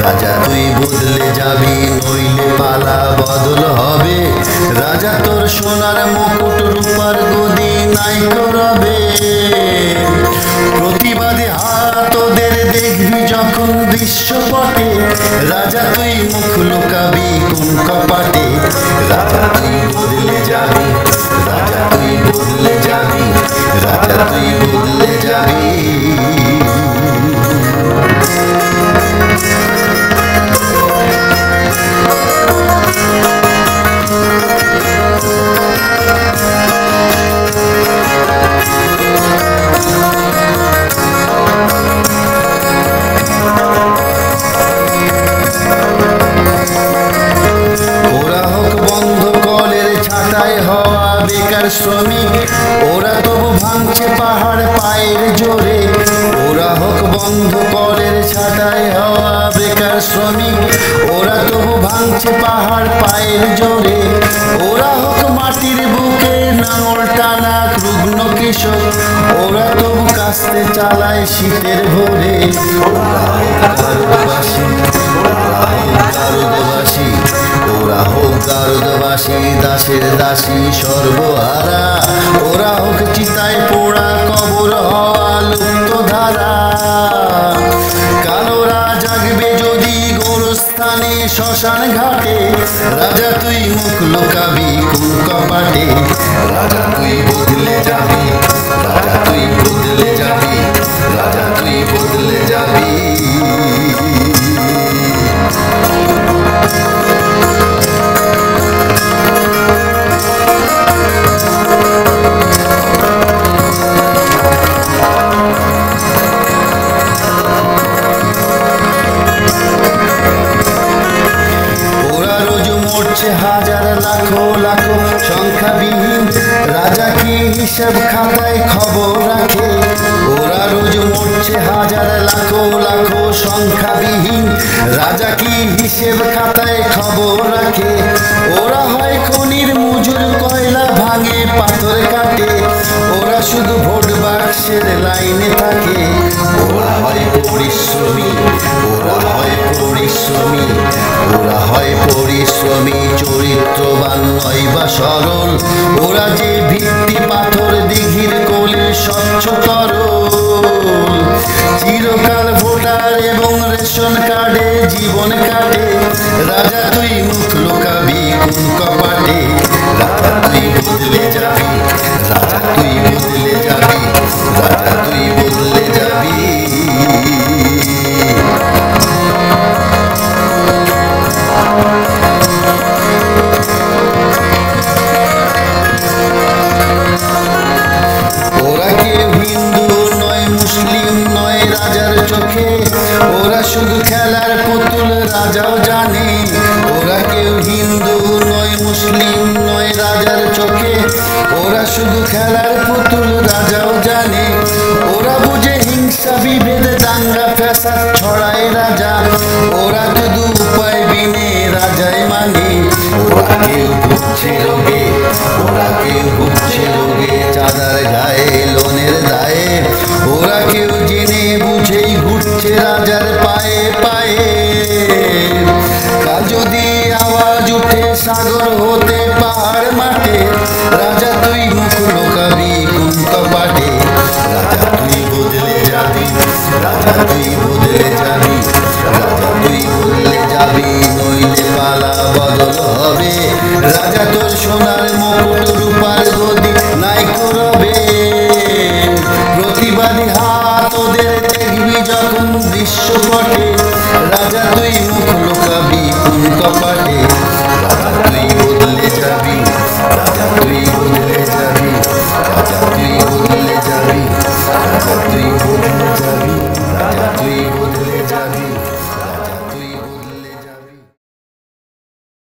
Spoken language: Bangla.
রাজা তুই বদলে যাবি, নইলে পালা বদল হবে। রাজা তোর সোনার মুকুট রূপার গদি নাই করবে। প্রতিবাদী হাত ওদের দেখবি যখন দৃশ্যপটে, রাজা তুই মুখ লুকাবি কোন কপাটে। রাজা তুই বদলে যাবি, রাজা তুই বদলে যাবি, রাজা তুই বদলে যাবি। বেকার শ্রমিক ওরা তবু ভাঙছে পাহাড় পায়ের জোরে। ওরা হোক বন্ধ কলের ছাটায় হওয়া বেকার শ্রমিক, ওরা তবু ভাঙছে পাহাড় পায়ের জোরে। ওরা হোক মাটির বুকে নাঙল টানা রুগ্ন কৃষক, ওরা তবু কাস্তে চালায় শীতের ভোরে। ওরা হোক গারদবাসী, ওরা হোক গারদবাসী, ওরা হোক গারদবাসী, দাসের দাসী সর্বহারা। ওরা হোক চিতায় পোড়া কবর হওয়া লুপ্ত ধারা। কালোরা জাগবে যদি গোরস্থানে শ্মশান ঘাটে, রাজা তুই মুখ লুকাবি কোন কপাটে। রাজা তুই বদলে যাবি, রাজা তুই বদলে যাবি, রাজা তুই বদলে যাবি। হাজার লাখো লাখো সংখ্যাবিহীন, রাজা কি হিসাব খাতায় খবর রাখে। ওরা রোজ মরছে হাজার লাখো লাখো সংখ্যাবিহীন, রাজা কি হিসেব খাতায় খবর রাখে। ওরা হয় খনির মজুর, কয়লা ভাঙে পাথর কাটে। ওরা শুধু ভোট বাক্সের লাইনে থাকে। ওরা হয় পরিশ্রমী, ওরা হয় পরিশ্রমী, ওরা হয় পরিশ্রমী, চরিত্রবান নয় বা সরল। ওরা যে ভিত্তি পাথর দিঘির কোলে স্বচ্ছ তরল। চিরকাল ভোটার এবং রেশন কার্ডে জীবন কাটে। রাজা তুই মুখ লুকাবি কোন কপাটে। রাজা তুই বদলে যাবি, রাজা তুই বদলে যাবি, রাজা তুই বদলে যাবি। ওরা কেউ হিন্দু নয়, মুসলিম নয় রাজার চোখে। ওরা শুধু খেলার পুতুল, রাজাও জানে। ওরা কেউ হিন্দু নয়, মুসলিম নয় রাজার চোখে। ওরা শুধু খেলার পুতুল, রাজাও জানে। ওরা বুঝে হিংসা বিভেদ দাঙ্গা ফ্যাসাদ ছড়ায় রাজা। ওরা শুধু উপায় বিনে রাজাই মানে। ওরা কেউ ভুগছে রোগে, ওরা কেউ ভুগছে রোগে চাঁদার গায়ে লোনের দায়ে। ওরা কেউ জেনে বুঝেই ঘুরছে রাজার পায়ে পায়ে। কাল যদি আওয়াজ উঠে সাগর হতে পাহাড় মাঠে, রাজা তুই মুখ লুকাবি কোন কপাটে। রাজা তুই বদলে যাবি, রাজা তুই বদলে যাবি, রাজা তুই বদলে যাবি, নইলে পালা বদল হবে। রাজা তোর সোনার মুকুট রূপার গদি নাই করবে। প্রতিবাদী হাত ওদের দেখবি যখন দৃশ্যপটে, রাজা তুই মুখ লুকাবি কোন কপাটে। রাজা তুই বদলে যাবি, রাজা তুই বদলে যাবি।